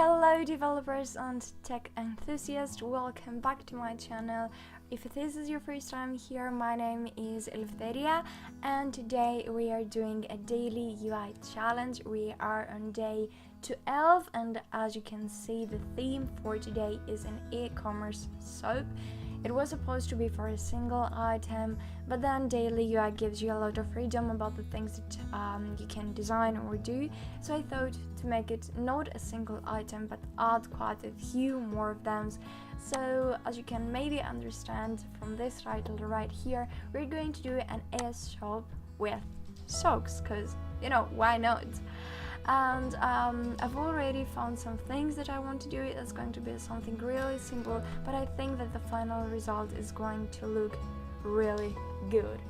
Hello developers and tech enthusiasts, welcome back to my channel. If this is your first time here, my name is Eleftheria and today we are doing a daily UI challenge. We are on day 12 and as you can see, the theme for today is an e-commerce soap. It was supposed to be for a single item, but then daily UI gives you a lot of freedom about the things that you can design or do. So I thought to make it not a single item, but add quite a few more of them. So as you can maybe understand from this title right here, we're going to do an e-shop with socks, because why not? And I've already found some things that I want to do. It's going to be something really simple, but I think that the final result is going to look really good.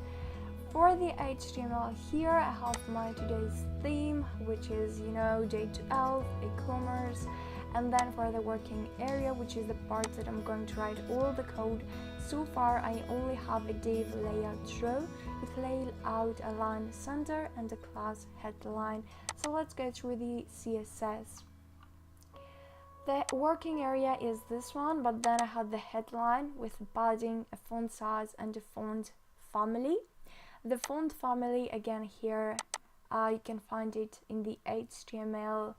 For the HTML here, I have my today's theme, which is day 12, e-commerce. And then for the working area, which is the part that I'm going to write all the code. So far I only have a div layout row with layout align center and a class headline. So let's go through the CSS. The working area is this one, but then I had the headline with padding, a font size and a font family. The font family, again here, you can find it in the HTML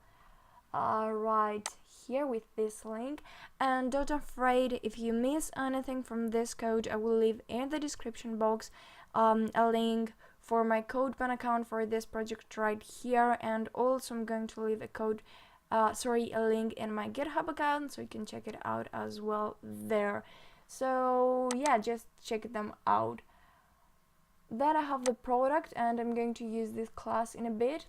right here with this link. And don't afraid, if you miss anything from this code, I will leave in the description box a link for my CodePen account for this project right here, and also I'm going to leave a link in my GitHub account so you can check it out as well there. So yeah, just check them out. Then I have the product and I'm going to use this class in a bit.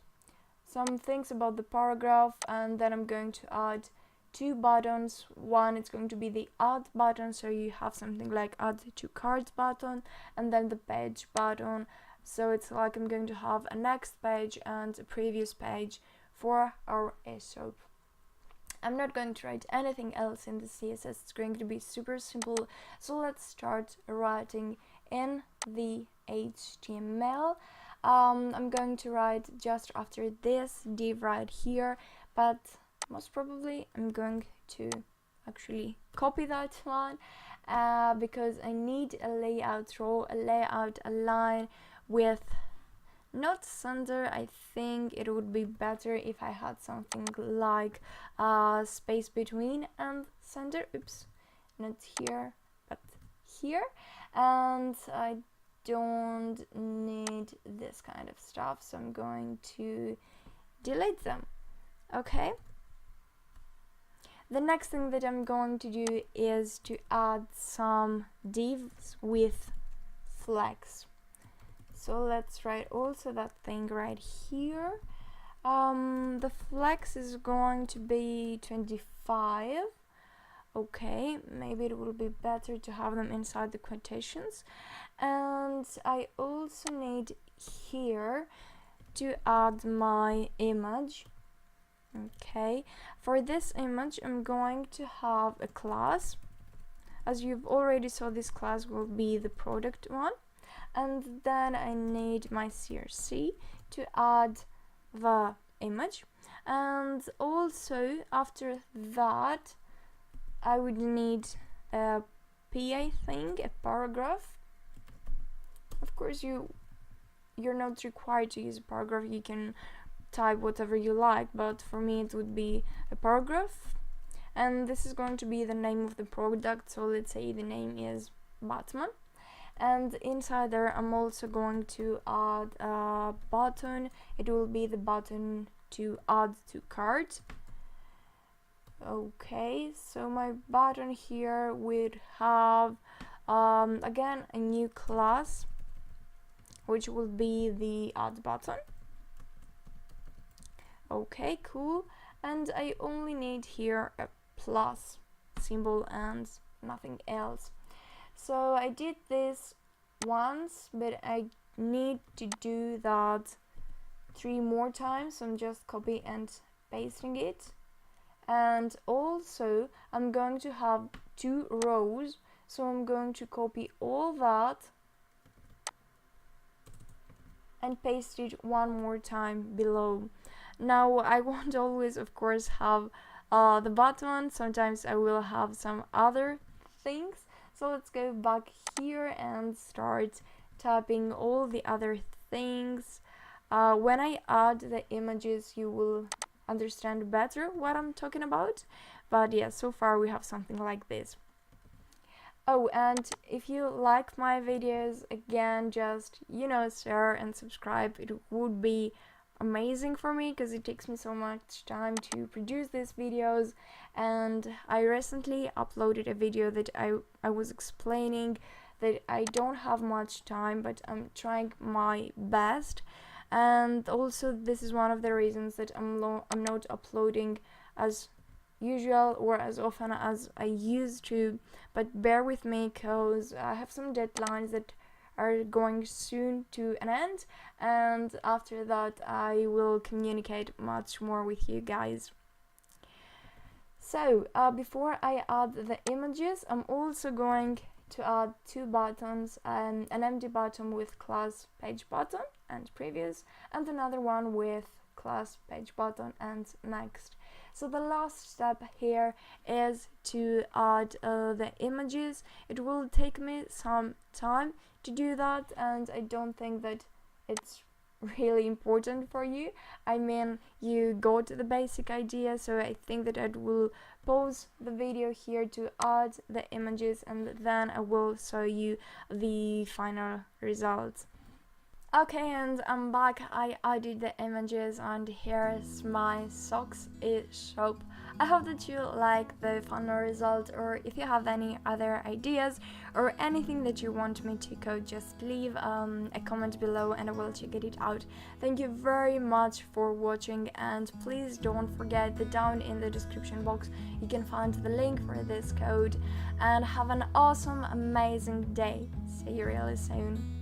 Some things about the paragraph, and then I'm going to add two buttons. One, it's going to be the add button, so you have something like add to cards button, and then the page button. So it's like I'm going to have a next page and a previous page for our e-shop. I'm not going to write anything else in the CSS. It's going to be super simple. So let's start writing in the HTML. I'm going to write just after this div right here, but most probably I'm going to actually copy that one because I need a layout row, a layout align with not center. I think it would be better if I had something like space between and center. Oops, not here but here. And I don't need this kind of stuff, so I'm going to delete them. Okay, the next thing that I'm going to do is to add some divs with flex. So let's write also that thing right here. The flex is going to be 25. Okay, maybe it will be better to have them inside the quotations. And I also need here to add my image. Okay, for this image I'm going to have a class. As you've already saw, this class will be the product one. And then I need my CRC to add the image. And also after that I would need a PA thing, a paragraph. Of course you're not required to use a paragraph, you can type whatever you like, but for me it would be a paragraph. And this is going to be the name of the product, so let's say the name is Batman. And inside there I'm also going to add a button. It will be the button to add to cart. Okay, so my button here would have again a new class, which will be the add button. Okay, cool. And I only need here a plus symbol and nothing else. So I did this once, but I need to do that 3 more times, so I'm just copy and pasting it. And also I'm going to have 2 rows, so I'm going to copy all that and paste it 1 more time below. Now I won't always of course have the button. Sometimes I will have some other things. So let's go back here and start tapping all the other things. When I add the images, you will understand better what I'm talking about. But yeah, so far we have something like this. Oh, and if you like my videos, again, just, share and subscribe. It would be amazing for me because it takes me so much time to produce these videos. And I recently uploaded a video that I was explaining that I don't have much time, but I'm trying my best. And also this is one of the reasons that I'm not uploading as usual or as often as I used to, but bear with me because I have some deadlines that are going soon to an end, and after that I will communicate much more with you guys. So before I add the images, I'm also going to add two buttons, an empty button with class page button and previous, and another one with class page button and next. So the last step here is to add the images. It will take me some time to do that, and I don't think that it's really important for you. I mean, you got the basic idea, so I think that I will pause the video here to add the images, and then I will show you the final results. Okay, and I'm back. I added the images and here's my socks shop. I hope that you like the final result, or if you have any other ideas or anything that you want me to code, just leave a comment below and I will check it out. Thank you very much for watching, and please don't forget that down in the description box you can find the link for this code, and have an awesome, amazing day. See you really soon.